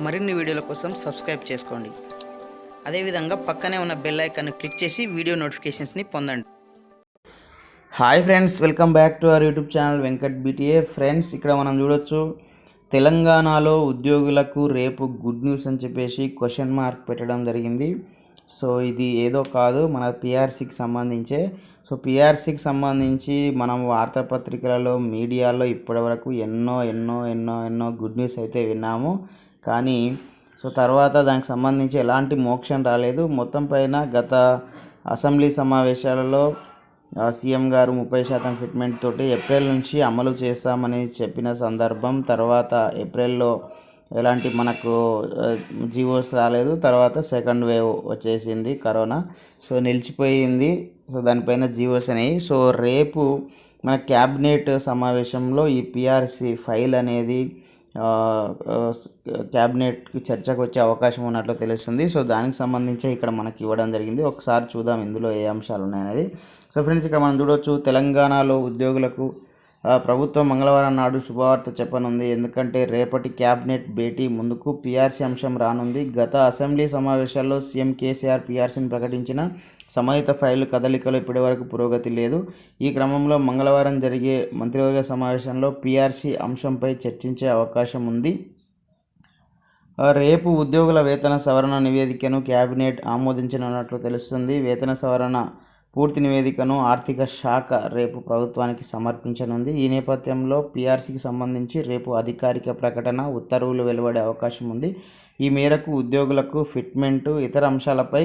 మరిన్ని వీడియోల కోసం సబ్స్క్రైబ్ చేసుకోండి. అదేవిధంగా పక్కనే ఉన్న బెల్ ఐకాన్ క్లిక్ చేసి వీడియో నోటిఫికేషన్స్ని పొందండి. Hi friends, welcome back to our YouTube channel వెంకట్బిటిఏ. ఫ్రెండ్స్, ఇక్కడ మనం చూడొచ్చు తెలంగాణలో ఉద్యోగులకు రేపు గుడ్ న్యూస్ అని చెప్పేసి క్వశ్చన్ మార్క్ పెట్టడం జరిగింది. సో ఇది ఏదో కాదు, మన పిఆర్సీకి సంబంధించే. సో పిఆర్సీకి సంబంధించి మనం వార్తాపత్రికలలో మీడియాలో ఇప్పటివరకు ఎన్నో గుడ్ న్యూస్ అయితే విన్నాము. కానీ తర్వాత దానికి సంబంధించి ఎలాంటి మోక్షం రాలేదు. మొత్తం పైన గత అసెంబ్లీ సమావేశాలలో సీఎం గారు 30% ఫిట్మెంట్ తోటి ఏప్రిల్ నుంచి అమలు చేస్తామని చెప్పిన సందర్భం. తర్వాత ఏప్రిల్లో ఎలాంటి మనకు జీవోస్ రాలేదు. తర్వాత సెకండ్ వేవ్ వచ్చేసింది కరోనా. సో నిలిచిపోయింది. సో దానిపైన జీవోస్ అనేవి. సో రేపు మన క్యాబినెట్ సమావేశంలో ఈ పిఆర్సీ ఫైల్ అనేది క్యాబినెట్కి చర్చకు వచ్చే అవకాశం ఉన్నట్లు తెలుస్తుంది. సో దానికి సంబంధించి ఇక్కడ మనకి ఇవ్వడం జరిగింది. ఒకసారి చూద్దాం ఇందులో ఏ అంశాలు ఉన్నాయనేది. సో ఫ్రెండ్స్, ఇక్కడ మనం చూడవచ్చు తెలంగాణలో ఉద్యోగులకు ప్రభుత్వం మంగళవారం నాడు శుభవార్త చెప్పనుంది. ఎందుకంటే రేపటి క్యాబినెట్ భేటీ ముందుకు పిఆర్సీ అంశం రానుంది. గత అసెంబ్లీ సమావేశాల్లో సీఎం కేసీఆర్ పిఆర్సీని ప్రకటించిన సంబంధిత ఫైలు కదలికలో ఇప్పటివరకు పురోగతి లేదు. ఈ క్రమంలో మంగళవారం జరిగే మంత్రివర్గ సమావేశంలో పిఆర్సీ అంశంపై చర్చించే అవకాశం ఉంది. రేపు ఉద్యోగుల వేతన సవరణ నివేదికను క్యాబినెట్ ఆమోదించనున్నట్లు తెలుస్తుంది. వేతన సవరణ పూర్తి నివేదికను ఆర్థిక శాఖ రేపు ప్రభుత్వానికి సమర్పించనుంది. ఈ నేపథ్యంలో పిఆర్సీకి సంబంధించి రేపు అధికారిక ప్రకటన, ఉత్తర్వులు వెలువడే అవకాశం ఉంది. ఈ మేరకు ఉద్యోగులకు ఫిట్మెంటు, ఇతర అంశాలపై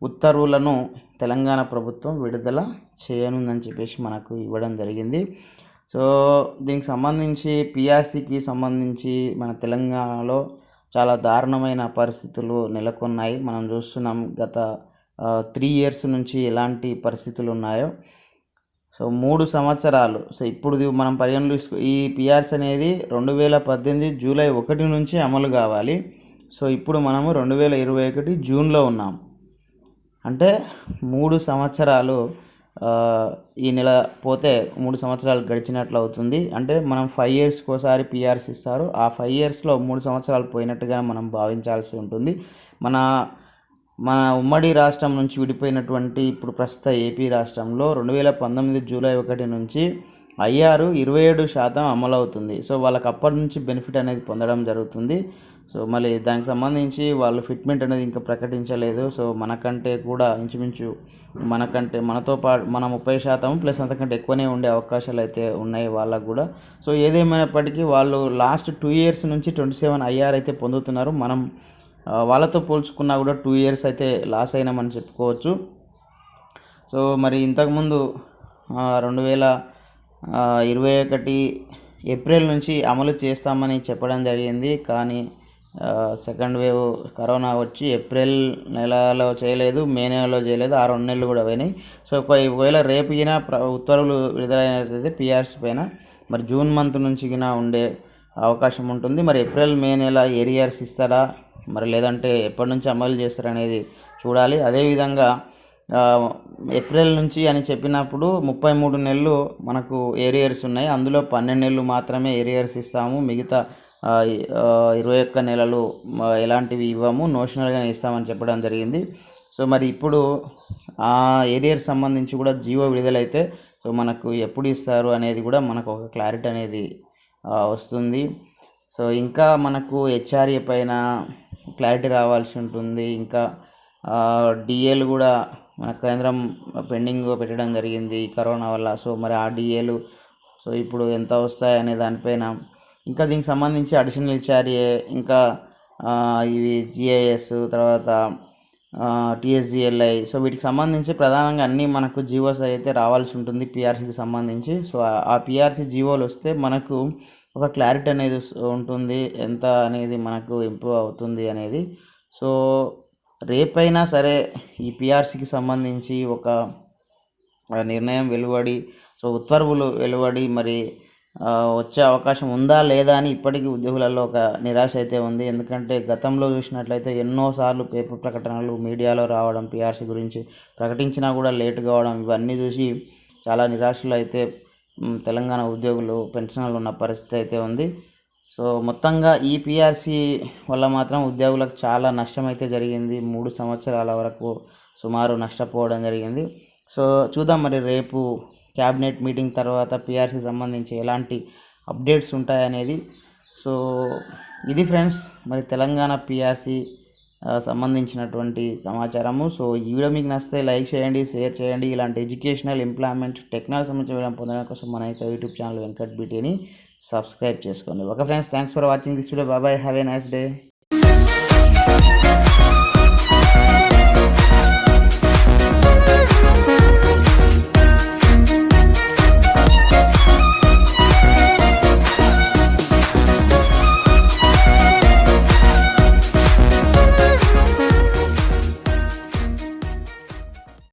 ఉత్తర్వులను తెలంగాణ ప్రభుత్వం విడుదల చేయనుందని చెప్పేసి మనకు ఇవ్వడం జరిగింది. సో దీనికి సంబంధించి పిఆర్సీకి సంబంధించి మన తెలంగాణలో చాలా దారుణమైన పరిస్థితులు నెలకొన్నాయి. మనం చూస్తున్నాం గత 3 years నుంచి ఎలాంటి పరిస్థితులు ఉన్నాయో. సో 3 సంవత్సరాలు. సో ఇప్పుడు మనం పరిగణలో ఈ పిఆర్సీ అనేది 2018 జూలై 1 నుంచి అమలు కావాలి. సో ఇప్పుడు మనము 2021 జూన్లో ఉన్నాం. అంటే 3 సంవత్సరాలు ఈ నెల పోతే 3 సంవత్సరాలు గడిచినట్లు అవుతుంది. అంటే మనం 5 yearsకి ఒకసారి పిఆర్సీ ఇస్తారు. ఆ 5 yearsలో 3 సంవత్సరాలు పోయినట్టుగా మనం భావించాల్సి ఉంటుంది. మన ఉమ్మడి రాష్ట్రం నుంచి విడిపోయినటువంటి ఇప్పుడు ప్రస్తుత ఏపీ రాష్ట్రంలో 2019 జూలై 1 నుంచి ఐఆర్ 27% అమలవుతుంది. సో వాళ్ళకి అప్పటి నుంచి బెనిఫిట్ అనేది పొందడం జరుగుతుంది. సో మళ్ళీ దానికి సంబంధించి వాళ్ళు ఫిట్మెంట్ అనేది ఇంకా ప్రకటించలేదు. సో మనకంటే కూడా ఇంచుమించు మనతో పాటు మన 30% ప్లస్ అంతకంటే ఎక్కువనే ఉండే అవకాశాలు అయితే ఉన్నాయి వాళ్ళకు కూడా. సో ఏదేమైనప్పటికీ వాళ్ళు లాస్ట్ 2 years నుంచి 27 ఐఆర్ అయితే పొందుతున్నారు. మనం వాళ్ళతో పోల్చుకున్నా కూడా 2 years అయితే లాస్ అయినామని చెప్పుకోవచ్చు. సో మరి ఇంతకుముందు 2021 ఏప్రిల్ నుంచి అమలు చేస్తామని చెప్పడం జరిగింది. కానీ సెకండ్ వేవ్ కరోనా వచ్చి ఏప్రిల్ నెలలో చేయలేదు, మే నెలలో చేయలేదు. 2 నెలలు కూడా పోయినాయి. సో ఒకవేళ రేపు గిన ఉత్తర్వులు విడుదలైనట్లయితే పిఆర్సీ పైన మరి జూన్ మంత్ నుంచి గిన ఉండే అవకాశం ఉంటుంది. మరి ఏప్రిల్ మే నెల ఏరియర్స్ ఇస్తారా, మరి లేదంటే ఎప్పటి నుంచి అమలు చేస్తారనేది చూడాలి. అదేవిధంగా ఏప్రిల్ నుంచి అని చెప్పినప్పుడు 33 నెలలు మనకు ఏరియర్స్ ఉన్నాయి. అందులో 12 నెలలు మాత్రమే ఏరియర్స్ ఇస్తాము. మిగతా 21 నెలలు ఎలాంటివి ఇవ్వము, నోషనల్గానే ఇస్తామని చెప్పడం జరిగింది. సో మరి ఇప్పుడు ఆ ఏరియర్ సంబంధించి కూడా జీవో విడుదలైతే సో మనకు ఎప్పుడు ఇస్తారు అనేది కూడా మనకు ఒక క్లారిటీ అనేది వస్తుంది. సో ఇంకా మనకు హెచ్ఆర్ఏ పైన క్లారిటీ రావాల్సి ఉంటుంది. ఇంకా డిఏలు కూడా మన కేంద్రం పెండింగ్ పెట్టడం జరిగింది కరోనా వల్ల. సో మరి ఆ డిఏలు సో ఇప్పుడు ఎంత వస్తాయి అనే దానిపైన, ఇంకా దీనికి సంబంధించి అడిషనల్ హెచ్ఆర్ఏ, ఇంకా ఇవి జిఐఎస్, తర్వాత టీఎస్జిఎల్ఐ, సో వీటికి సంబంధించి ప్రధానంగా అన్నీ మనకు జీవోస్ అయితే రావాల్సి ఉంటుంది పిఆర్సీకి సంబంధించి. సో ఆ పిఆర్సీ జీవోలు వస్తే మనకు ఒక క్లారిటీ అనేది ఉంటుంది, ఎంత అనేది మనకు ఇంప్రూవ్ అవుతుంది అనేది. సో రేపైనా సరే ఈ పిఆర్సీకి సంబంధించి ఒక నిర్ణయం వెలువడి, సో ఉత్తర్వులు వెలువడి మరి వచ్చే అవకాశం ఉందా లేదా అని ఇప్పటికీ ఉద్యోగులలో ఒక నిరాశ అయితే ఉంది. ఎందుకంటే గతంలో చూసినట్లయితే ఎన్నోసార్లు పేపర్ ప్రకటనలు మీడియాలో రావడం, పిఆర్సీ గురించి ప్రకటించినా కూడా లేట్ కావడం, ఇవన్నీ చూసి చాలా నిరాశలో అయితే తెలంగాణ ఉద్యోగులు పెన్షన్లు ఉన్న పరిస్థితి అయితే ఉంది. సో మొత్తంగా ఈ పిఆర్సీ వల్ల మాత్రం ఉద్యోగులకు చాలా నష్టం అయితే జరిగింది. 3 సంవత్సరాల వరకు సుమారు నష్టపోవడం జరిగింది. సో చూద్దాం మరి రేపు క్యాబినెట్ మీటింగ్ తర్వాత పిఆర్సీ సంబంధించి ఎలాంటి అప్డేట్స్ ఉంటాయనేది. సో ఇది ఫ్రెండ్స్ మరి తెలంగాణ పిఆర్సీ సంబంధించినటువంటి సమాచారము. సో ఈ వీడియో మీకు నచ్చితే లైక్ చేయండి, షేర్ చేయండి. ఇలాంటి ఎడ్యుకేషనల్, ఎంప్లాయ్మెంట్, టెక్నాలజీ సంబంధించిన వీడియో పొందడం కోసం మన యొక్క యూట్యూబ్ ఛానల్ వెంకట్బిటిని సబ్స్క్రైబ్ చేసుకోండి. Okay friends, thanks for watching this video. Bye, have a nice day.